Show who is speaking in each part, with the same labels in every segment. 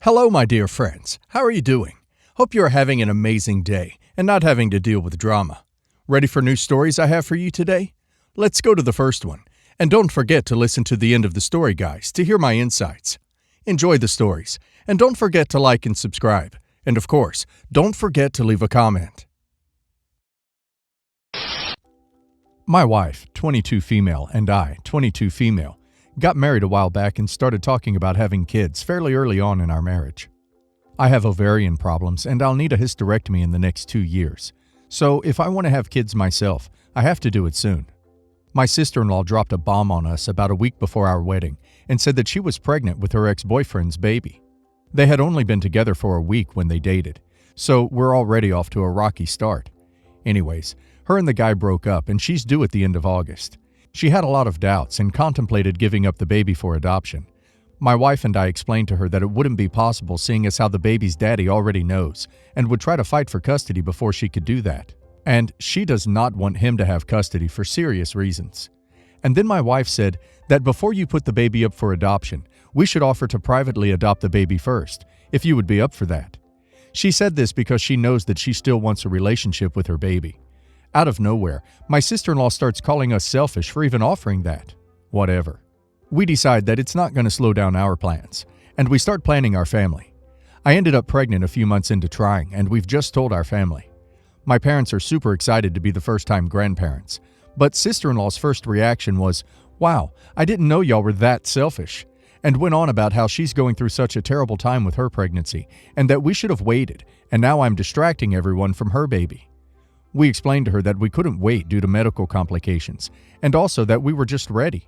Speaker 1: Hello, my dear friends. How are you doing? Hope you are having an amazing day and not having to deal with drama. Ready for new stories I have for you today? Let's go to the first one. And don't forget to listen to the end of the story, guys, to hear my insights. Enjoy the stories. And don't forget to like and subscribe. And of course, don't forget to leave a comment. My wife, 22 female, and I, 22 female, got married a while back and started talking about having kids fairly early on in our marriage. I have ovarian problems and I'll need a hysterectomy in the next 2 years. So if I want to have kids myself, I have to do it soon. My sister-in-law dropped a bomb on us about a week before our wedding and said that she was pregnant with her ex-boyfriend's baby. They had only been together for a week when they dated, so we're already off to a rocky start. Anyways, her and the guy broke up and she's due at the end of August. She had a lot of doubts and contemplated giving up the baby for adoption. My wife and I explained to her that it wouldn't be possible seeing as how the baby's daddy already knows and would try to fight for custody before she could do that. And she does not want him to have custody for serious reasons. And then my wife said that before you put the baby up for adoption, we should offer to privately adopt the baby first, if you would be up for that. She said this because she knows that she still wants a relationship with her baby. Out of nowhere, my sister-in-law starts calling us selfish for even offering that. Whatever. We decide that it's not going to slow down our plans, and we start planning our family. I ended up pregnant a few months into trying, and we've just told our family. My parents are super excited to be the first-time grandparents, but sister-in-law's first reaction was, "Wow, I didn't know y'all were that selfish," and went on about how she's going through such a terrible time with her pregnancy, and that we should have waited, and now I'm distracting everyone from her baby. We explained to her that we couldn't wait due to medical complications, and also that we were just ready.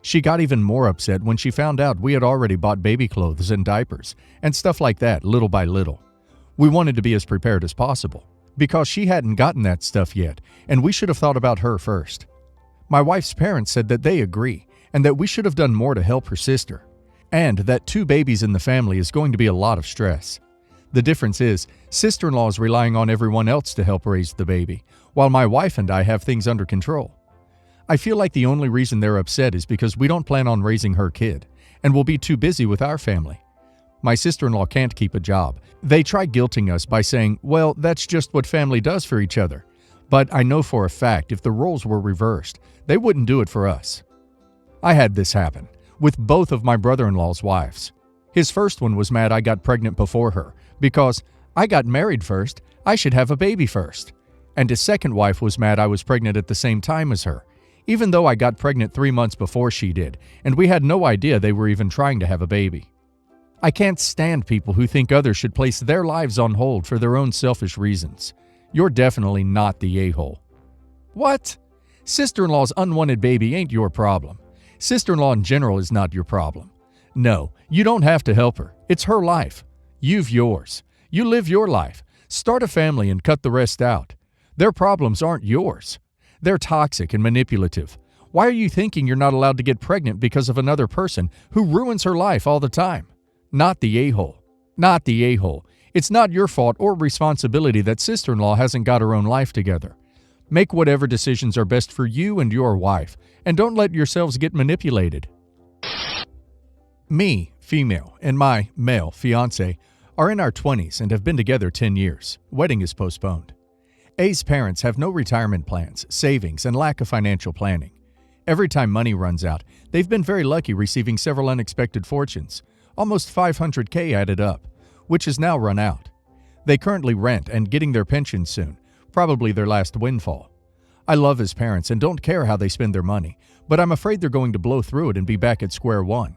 Speaker 1: She got even more upset when she found out we had already bought baby clothes and diapers, and stuff like that little by little. We wanted to be as prepared as possible, because she hadn't gotten that stuff yet, and we should have thought about her first. My wife's parents said that they agree, and that we should have done more to help her sister, and that 2 babies in the family is going to be a lot of stress. The difference is, sister-in-law is relying on everyone else to help raise the baby, while my wife and I have things under control. I feel like the only reason they're upset is because we don't plan on raising her kid, and we'll be too busy with our family. My sister-in-law can't keep a job. They try guilting us by saying, well, that's just what family does for each other. But I know for a fact if the roles were reversed, they wouldn't do it for us. I had this happen with both of my brother-in-law's wives. His first one was mad I got pregnant before her, because I got married first, I should have a baby first. And his second wife was mad I was pregnant at the same time as her, even though I got pregnant 3 months before she did, and we had no idea they were even trying to have a baby. I can't stand people who think others should place their lives on hold for their own selfish reasons. You're definitely not the a-hole. What? Sister-in-law's unwanted baby ain't your problem. Sister-in-law in general is not your problem. No, you don't have to help her. It's her life. You've yours. You live your life. Start a family and cut the rest out. Their problems aren't yours. They're toxic and manipulative. Why are you thinking you're not allowed to get pregnant because of another person who ruins her life all the time? Not the a-hole. Not the a-hole. It's not your fault or responsibility that sister-in-law hasn't got her own life together. Make whatever decisions are best for you and your wife, and don't let yourselves get manipulated. Me, female, and my, male, fiancé are in our 20s and have been together 10 years. Wedding is postponed. A's parents have no retirement plans, savings, and lack of financial planning. Every time money runs out, they've been very lucky receiving several unexpected fortunes, almost $500K added up, which has now run out. They currently rent and getting their pension soon, probably their last windfall. I love his parents and don't care how they spend their money, but I'm afraid they're going to blow through it and be back at square one.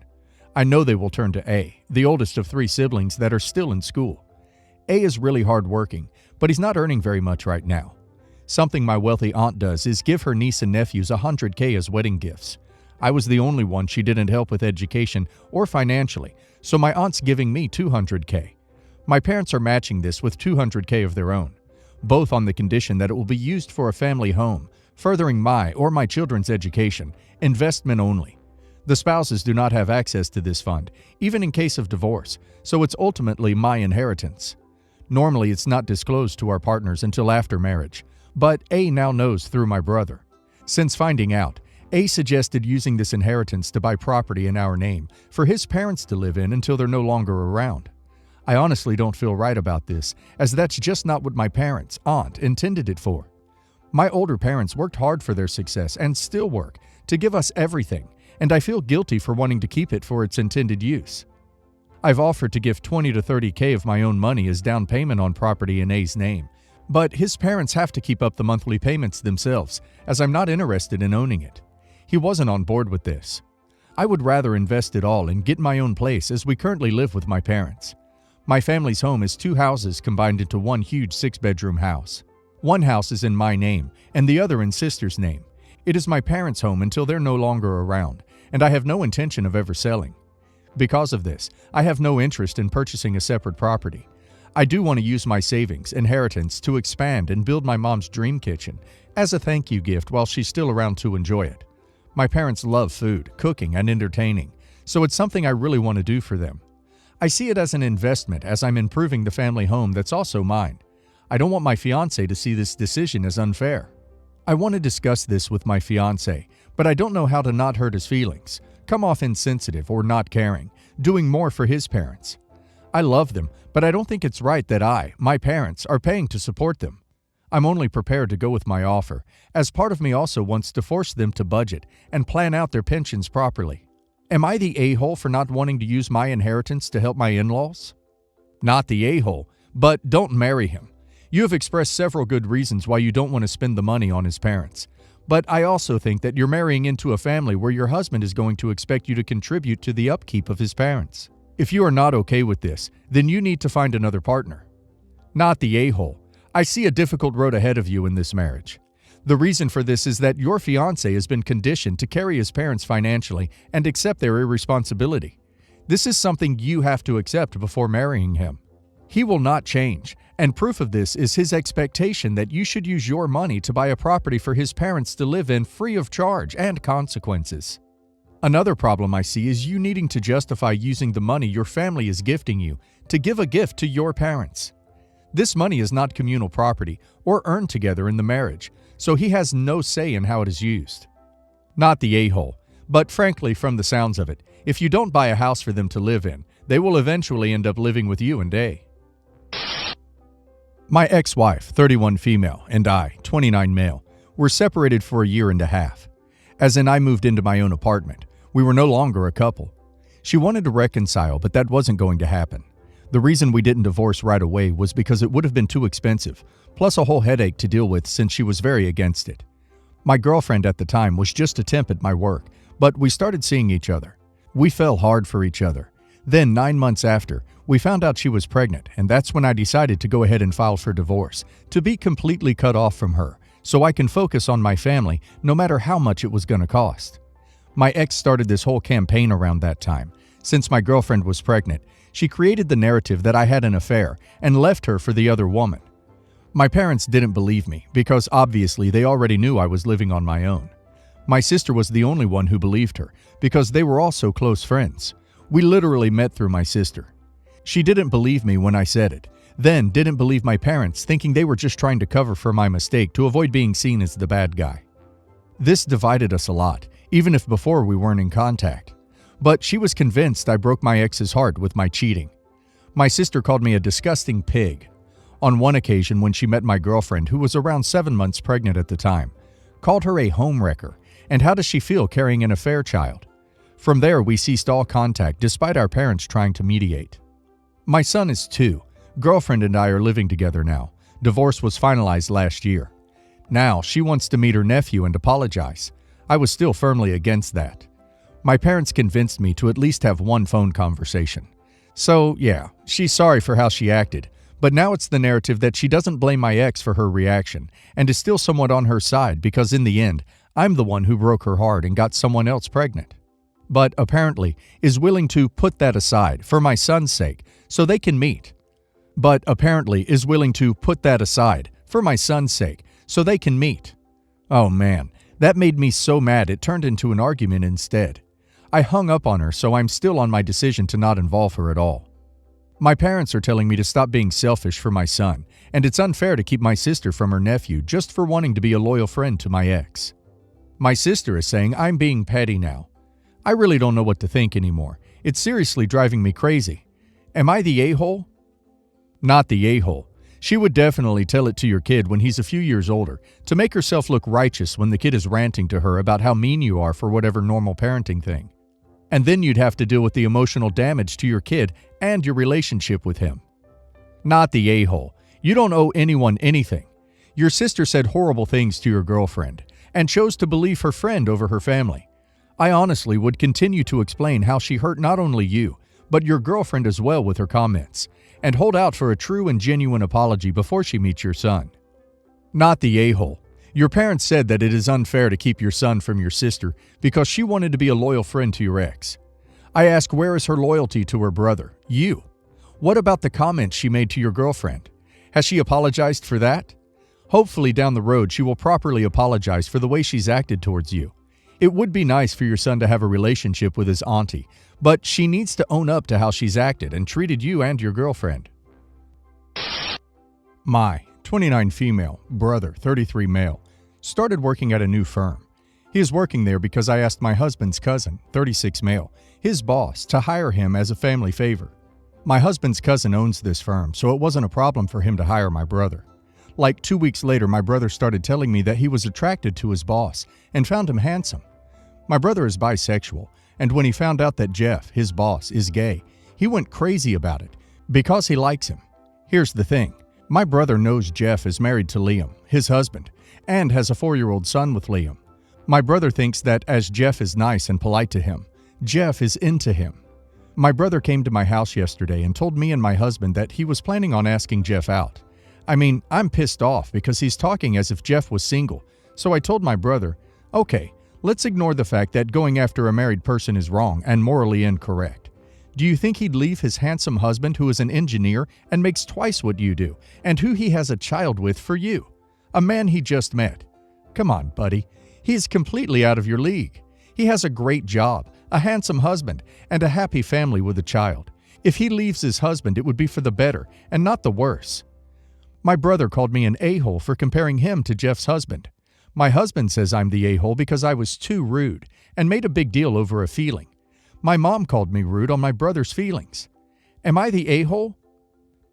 Speaker 1: I know they will turn to A, the oldest of 3 siblings that are still in school. A is really hardworking, but he's not earning very much right now. Something my wealthy aunt does is give her niece and nephews $100K as wedding gifts. I was the only one she didn't help with education or financially, so my aunt's giving me $200K. My parents are matching this with $200K of their own, both on the condition that it will be used for a family home, furthering my or my children's education, investment only. The spouses do not have access to this fund, even in case of divorce, so it's ultimately my inheritance. Normally, it's not disclosed to our partners until after marriage, but A now knows through my brother. Since finding out, A suggested using this inheritance to buy property in our name for his parents to live in until they're no longer around. I honestly don't feel right about this, as that's just not what my parents, aunt, intended it for. My older parents worked hard for their success and still work to give us everything, and I feel guilty for wanting to keep it for its intended use. I've offered to give 20 to 30K of my own money as down payment on property in A's name, but his parents have to keep up the monthly payments themselves, as I'm not interested in owning it. He wasn't on board with this. I would rather invest it all and get my own place, as we currently live with my parents. My family's home is 2 houses combined into one huge 6-bedroom house. One house is in my name, and the other in sister's name. It is my parents' home until they're no longer around, and I have no intention of ever selling. Because of this, I have no interest in purchasing a separate property. I do want to use my savings, inheritance, to expand and build my mom's dream kitchen as a thank you gift while she's still around to enjoy it. My parents love food, cooking, and entertaining, so it's something I really want to do for them. I see it as an investment, as I'm improving the family home that's also mine. I don't want my fiancé to see this decision as unfair. I want to discuss this with my fiancé, but I don't know how to not hurt his feelings, come off insensitive or not caring, doing more for his parents. I love them, but I don't think it's right that my parents, are paying to support them. I'm only prepared to go with my offer, as part of me also wants to force them to budget and plan out their pensions properly. Am I the a-hole for not wanting to use my inheritance to help my in-laws? Not the a-hole, but don't marry him. You have expressed several good reasons why you don't want to spend the money on his parents. But I also think that you're marrying into a family where your husband is going to expect you to contribute to the upkeep of his parents. If you are not okay with this, then you need to find another partner. Not the a-hole. I see a difficult road ahead of you in this marriage. The reason for this is that your fiancé has been conditioned to carry his parents financially and accept their irresponsibility. This is something you have to accept before marrying him. He will not change, and proof of this is his expectation that you should use your money to buy a property for his parents to live in free of charge and consequences. Another problem I see is you needing to justify using the money your family is gifting you to give a gift to your parents. This money is not communal property or earned together in the marriage, so he has no say in how it is used. Not the a-hole, but frankly, from the sounds of it, if you don't buy a house for them to live in, they will eventually end up living with you and A. My ex-wife, 31 female, and I, 29 male, were separated for a year and a half. As in, I moved into my own apartment. We were no longer a couple. She wanted to reconcile, but that wasn't going to happen. The reason we didn't divorce right away was because it would have been too expensive, plus a whole headache to deal with since she was very against it. My girlfriend at the time was just a temp at my work, but we started seeing each other. We fell hard for each other. Then, 9 months after, we found out she was pregnant, and that's when I decided to go ahead and file for divorce, to be completely cut off from her, so I can focus on my family no matter how much it was going to cost. My ex started this whole campaign around that time. Since my girlfriend was pregnant, she created the narrative that I had an affair and left her for the other woman. My parents didn't believe me because obviously they already knew I was living on my own. My sister was the only one who believed her because they were also close friends. We literally met through my sister. She didn't believe me when I said it, then didn't believe my parents, thinking they were just trying to cover for my mistake to avoid being seen as the bad guy. This divided us a lot, even if before we weren't in contact. But she was convinced I broke my ex's heart with my cheating. My sister called me a disgusting pig. On one occasion when she met my girlfriend, who was around 7 months pregnant at the time, called her a homewrecker, and how does she feel carrying an affair child? From there, we ceased all contact despite our parents trying to mediate. My son is 2. Girlfriend and I are living together now. Divorce was finalized last year. Now, she wants to meet her nephew and apologize. I was still firmly against that. My parents convinced me to at least have one phone conversation. So, yeah, she's sorry for how she acted, but now it's the narrative that she doesn't blame my ex for her reaction and is still somewhat on her side because in the end, I'm the one who broke her heart and got someone else pregnant. But apparently is willing to put that aside for my son's sake so they can meet. Oh man, that made me so mad it turned into an argument instead. I hung up on her, so I'm still on my decision to not involve her at all. My parents are telling me to stop being selfish for my son, and it's unfair to keep my sister from her nephew just for wanting to be a loyal friend to my ex. My sister is saying I'm being petty now. I really don't know what to think anymore. It's seriously driving me crazy. Am I the a-hole? Not the a-hole. She would definitely tell it to your kid when he's a few years older to make herself look righteous when the kid is ranting to her about how mean you are for whatever normal parenting thing. And then you'd have to deal with the emotional damage to your kid and your relationship with him. Not the a-hole. You don't owe anyone anything. Your sister said horrible things to your girlfriend and chose to believe her friend over her family. I honestly would continue to explain how she hurt not only you, but your girlfriend as well with her comments, and hold out for a true and genuine apology before she meets your son. Not the a-hole. Your parents said that it is unfair to keep your son from your sister because she wanted to be a loyal friend to your ex. I ask, where is her loyalty to her brother, you? What about the comments she made to your girlfriend? Has she apologized for that? Hopefully down the road she will properly apologize for the way she's acted towards you. It would be nice for your son to have a relationship with his auntie, but she needs to own up to how she's acted and treated you and your girlfriend. My 29 female, brother, 33 male, started working at a new firm. He is working there because I asked my husband's cousin, 36 male, his boss, to hire him as a family favor. My husband's cousin owns this firm, so it wasn't a problem for him to hire my brother. Like 2 weeks later, my brother started telling me that he was attracted to his boss and found him handsome. My brother is bisexual, and when he found out that Jeff, his boss, is gay, he went crazy about it because he likes him. Here's the thing. My brother knows Jeff is married to Liam, his husband, and has a 4-year-old son with Liam. My brother thinks that as Jeff is nice and polite to him, Jeff is into him. My brother came to my house yesterday and told me and my husband that he was planning on asking Jeff out. I mean, I'm pissed off because he's talking as if Jeff was single, so I told my brother, okay, let's ignore the fact that going after a married person is wrong and morally incorrect. Do you think he'd leave his handsome husband who is an engineer and makes twice what you do, and who he has a child with for you? A man he just met. Come on, buddy. He's completely out of your league. He has a great job, a handsome husband, and a happy family with a child. If he leaves his husband, it would be for the better and not the worse. My brother called me an a-hole for comparing him to Jeff's husband. My husband says I'm the a-hole because I was too rude and made a big deal over a feeling. My mom called me rude on my brother's feelings. Am I the a-hole?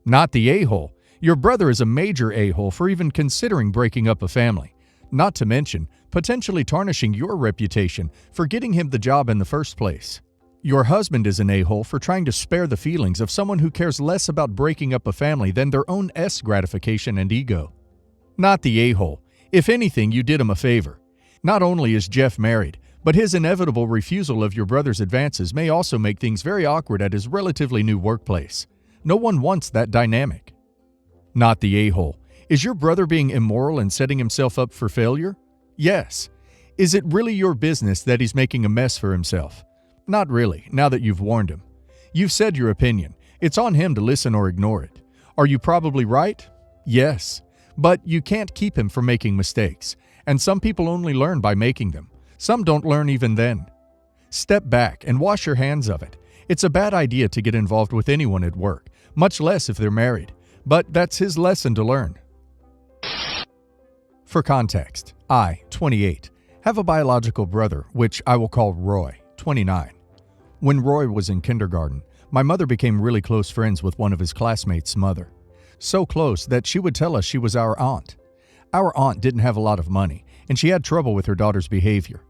Speaker 1: Not the a-hole. Your brother is a major a-hole for even considering breaking up a family, not to mention potentially tarnishing your reputation for getting him the job in the first place. Your husband is an a-hole for trying to spare the feelings of someone who cares less about breaking up a family than their own gratification and ego. Not the a-hole. If anything, you did him a favor. Not only is Jeff married, but his inevitable refusal of your brother's advances may also make things very awkward at his relatively new workplace. No one wants that dynamic. Not the a-hole. Is your brother being immoral and setting himself up for failure? Yes. Is it really your business that he's making a mess for himself? Not really, now that you've warned him. You've said your opinion. It's on him to listen or ignore it. Are you probably right? Yes. But you can't keep him from making mistakes, and some people only learn by making them. Some don't learn even then. Step back and wash your hands of it. It's a bad idea to get involved with anyone at work, much less if they're married, but that's his lesson to learn. For context, I, 28, have a biological brother, which I will call Roy, 29. When Roy was in kindergarten, my mother became really close friends with one of his classmates' mother. So close that she would tell us she was our aunt. Our aunt didn't have a lot of money, and she had trouble with her daughter's behavior.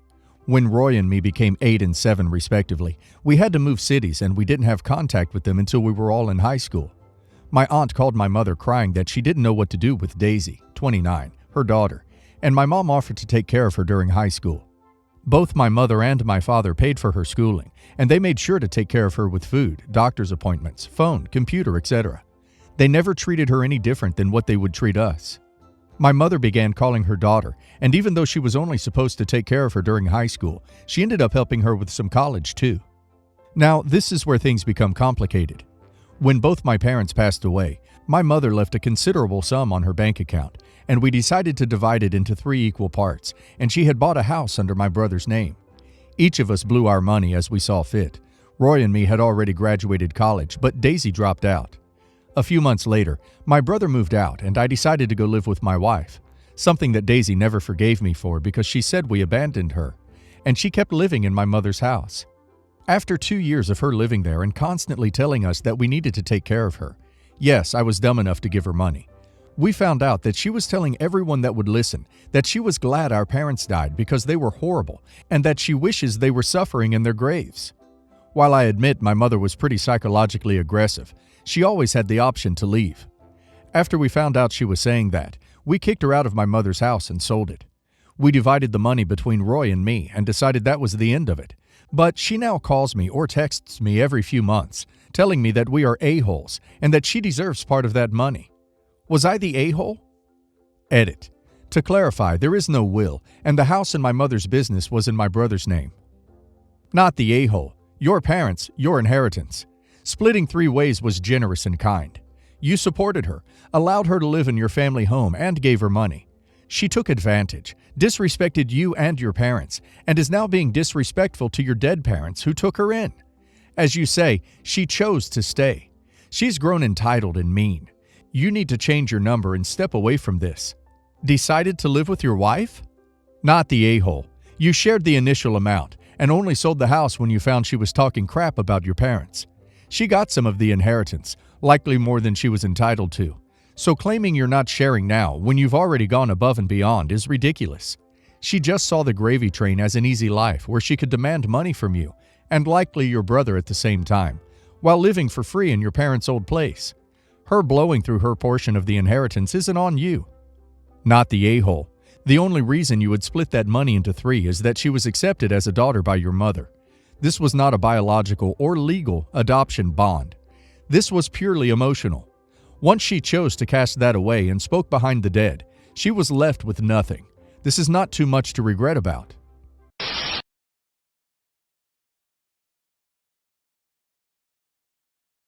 Speaker 1: When Roy and me became 8 and 7 respectively, we had to move cities and we didn't have contact with them until we were all in high school. My aunt called my mother crying that she didn't know what to do with Daisy, 29, her daughter, and my mom offered to take care of her during high school. Both my mother and my father paid for her schooling, and they made sure to take care of her with food, doctor's appointments, phone, computer, etc. They never treated her any different than what they would treat us. My mother began calling her daughter, and even though she was only supposed to take care of her during high school, she ended up helping her with some college too. Now, this is where things become complicated. When both my parents passed away, my mother left a considerable sum on her bank account, and we decided to divide it into 3 equal parts, and she had bought a house under my brother's name. Each of us blew our money as we saw fit. Roy and me had already graduated college, but Daisy dropped out. A few months later, my brother moved out and I decided to go live with my wife, something that Daisy never forgave me for because she said we abandoned her, and she kept living in my mother's house. After 2 years of her living there and constantly telling us that we needed to take care of her, Yes, I was dumb enough to give her money. We found out that she was telling everyone that would listen that she was glad our parents died because they were horrible and that she wishes they were suffering in their graves. While I admit my mother was pretty psychologically aggressive, she always had the option to leave. After we found out she was saying that, we kicked her out of my mother's house and sold it. We divided the money between Roy and me and decided that was the end of it. But she now calls me or texts me every few months, telling me that we are a-holes and that she deserves part of that money. Was I the a-hole? Edit. To clarify, there is no will, and the house in my mother's business was in my brother's name. Not the a-hole. Your parents, your inheritance. Splitting 3 ways was generous and kind. You supported her, allowed her to live in your family home, and gave her money. She took advantage, disrespected you and your parents, and is now being disrespectful to your dead parents who took her in. As you say, she chose to stay. She's grown entitled and mean. You need to change your number and step away from this. Decided to live with your wife? Not the a-hole. You shared the initial amount and only sold the house when you found she was talking crap about your parents. She got some of the inheritance, likely more than she was entitled to. So claiming you're not sharing now when you've already gone above and beyond is ridiculous. She just saw the gravy train as an easy life where she could demand money from you, and likely your brother at the same time, while living for free in your parents' old place. Her blowing through her portion of the inheritance isn't on you. Not the a-hole. The only reason you would split that money into 3 is that she was accepted as a daughter by your mother. This was not a biological or legal adoption bond. This was purely emotional. Once she chose to cast that away and spoke behind the dead, she was left with nothing. This is not too much to regret about.